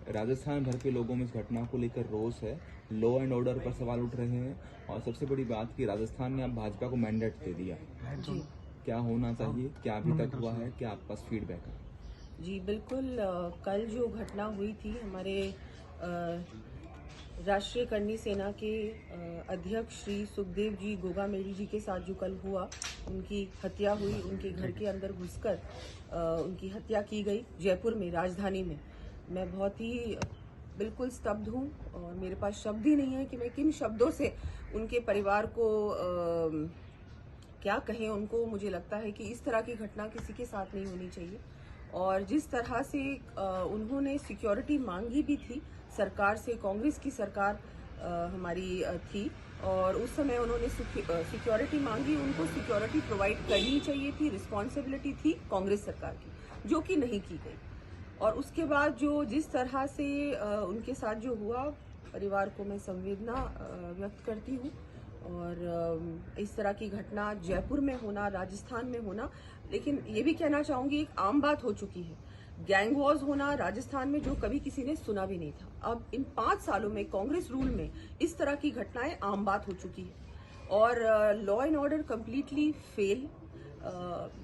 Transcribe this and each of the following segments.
राजस्थान भर के लोगों में इस घटना को लेकर रोष है, लॉ एंड ऑर्डर पर सवाल उठ रहे हैं और सबसे बड़ी बात कि राजस्थान ने अब भाजपा को मैंडेट दे दिया। जी क्या होना चाहिए, क्या अभी तक हुआ है, क्या आपके पास फीडबैक है? जी बिल्कुल। कल जो घटना हुई थी हमारे राष्ट्रीय करणी सेना के अध्यक्ष श्री सुखदेव जी गोगामेडी जी के साथ जो कल हुआ, उनकी हत्या हुई, उनके घर के अंदर घुसकर उनकी हत्या की गई जयपुर में, राजधानी में। मैं बहुत ही बिल्कुल स्तब्ध हूँ और मेरे पास शब्द ही नहीं है कि मैं किन शब्दों से उनके परिवार को क्या कहें उनको। मुझे लगता है कि इस तरह की घटना किसी के साथ नहीं होनी चाहिए और जिस तरह से उन्होंने सिक्योरिटी मांगी भी थी सरकार से, कांग्रेस की सरकार हमारी थी और उस समय उन्होंने सिक्योरिटी मांगी, उनको सिक्योरिटी प्रोवाइड करनी चाहिए थी, रिस्पॉन्सिबिलिटी थी कांग्रेस सरकार की, जो कि नहीं की गई। और उसके बाद जो जिस तरह से उनके साथ जो हुआ, परिवार को मैं संवेदना व्यक्त करती हूँ। और इस तरह की घटना जयपुर में होना, राजस्थान में होना, लेकिन ये भी कहना चाहूंगी एक आम बात हो चुकी है। गैंग वॉर्स होना राजस्थान में जो कभी किसी ने सुना भी नहीं था, अब इन 5 सालों में कांग्रेस रूल में इस तरह की घटनाएं आम बात हो चुकी है और law and order completely fail.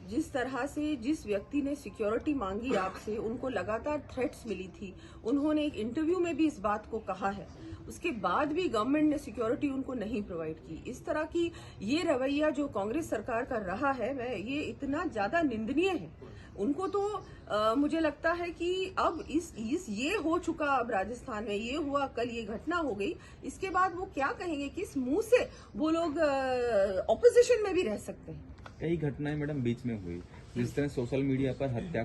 जिस तरह से जिस व्यक्ति ने सिक्योरिटी मांगी आपसे, उनको लगातार थ्रेट्स मिली थी, उन्होंने एक इंटरव्यू में भी इस बात को कहा है, उसके बाद भी गवर्नमेंट ने सिक्योरिटी उनको नहीं प्रोवाइड की। इस तरह की ये रवैया जो कांग्रेस सरकार का रहा है, ये इतना ज्यादा निंदनीय है। उनको तो मुझे लगता है कि अब ये हो चुका, अब राजस्थान में ये हुआ, कल ये घटना हो गई, इसके बाद वो क्या कहेंगे, किस मुंह से वो लोग ऑपोजिशन में भी रह सकते हैं। कई घटनाएं मैडम बीच में हुई, जिस तरह सोशल मीडिया पर हत्या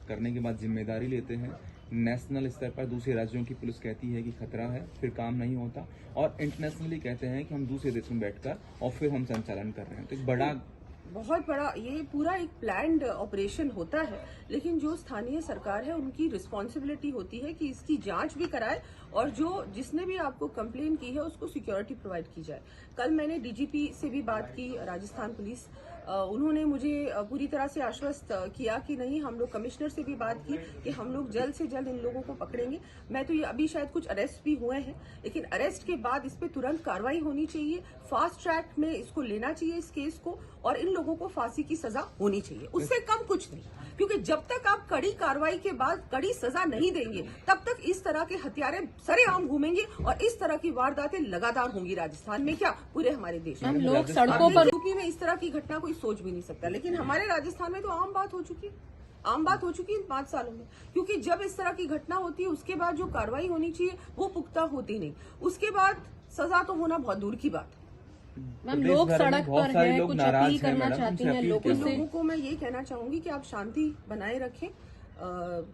करने के बाद जिम्मेदारी लेते हैं, नेशनल स्तर पर दूसरे राज्यों की पुलिस कहती है कि खतरा है, फिर काम नहीं होता, और इंटरनेशनली कहते हैं कि हम दूसरे देश में बैठकर और फिर हम संचालन कर रहे हैं। तो एक बहुत बड़ा ये पूरा एक प्लान्ड ऑपरेशन होता है, लेकिन जो स्थानीय सरकार है उनकी रिस्पॉन्सिबिलिटी होती है कि इसकी जांच भी कराए और जिसने भी आपको कंप्लेन की है उसको सिक्योरिटी प्रोवाइड की जाए। कल मैंने डीजीपी से भी बात की, राजस्थान पुलिस, उन्होंने मुझे पूरी तरह से आश्वस्त किया कि नहीं, हम लोग कमिश्नर से भी बात की कि हम लोग जल्द से जल्द इन लोगों को पकड़ेंगे। मैं तो ये अभी शायद कुछ अरेस्ट भी हुए हैं, लेकिन अरेस्ट के बाद इस पे तुरंत कार्रवाई होनी चाहिए, फास्ट ट्रैक में इसको लेना चाहिए इस केस को, और इन लोगों को फांसी की सजा होनी चाहिए, उससे कम कुछ नहीं। क्योंकि जब तक आप कड़ी कार्रवाई के बाद कड़ी सजा नहीं देंगे, तब तक इस तरह के हत्यारे सरेआम घूमेंगे और इस तरह की वारदातें लगातार होंगी राजस्थान में, क्या पूरे हमारे देश में। लोग सड़कों पर, यूपी में इस तरह की घटना कोई सोच भी नहीं सकता, लेकिन हमारे राजस्थान में तो आम बात हो चुकी इन 5 सालों में। क्योंकि जब इस तरह की घटना होती है उसके बाद जो कार्रवाई होनी चाहिए वो पुख्ता होती नहीं, उसके बाद सजा तो होना बहुत दूर की बात है। मैम, लोग सड़क पर हैं, कुछ अपील करना चाहती हैं लोगों को मैं ये कहना चाहूंगी कि आप शांति बनाए रखें।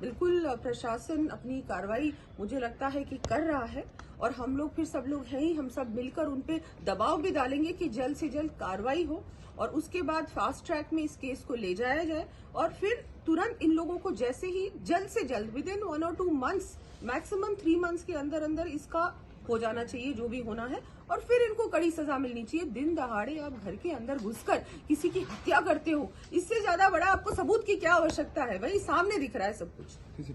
बिल्कुल प्रशासन अपनी कार्रवाई मुझे लगता है कि कर रहा है और हम लोग फिर सब लोग हैं ही, हम सब मिलकर उन पे दबाव भी डालेंगे कि जल्द से जल्द कार्रवाई हो और उसके बाद फास्ट ट्रैक में इस केस को ले जाया जाए और फिर तुरंत इन लोगों को जैसे ही जल्द से जल्द विदिन 1 और 2 मंथ्स, मैक्सिमम 3 मंथ्स के अंदर अंदर इसका हो जाना चाहिए जो भी होना है, और फिर इनको कड़ी सजा मिलनी चाहिए। दिन दहाड़े आप घर के अंदर घुसकर किसी की हत्या करते हो, इससे ज्यादा बड़ा आपको सबूत की क्या आवश्यकता है? वही सामने दिख रहा है सब कुछ।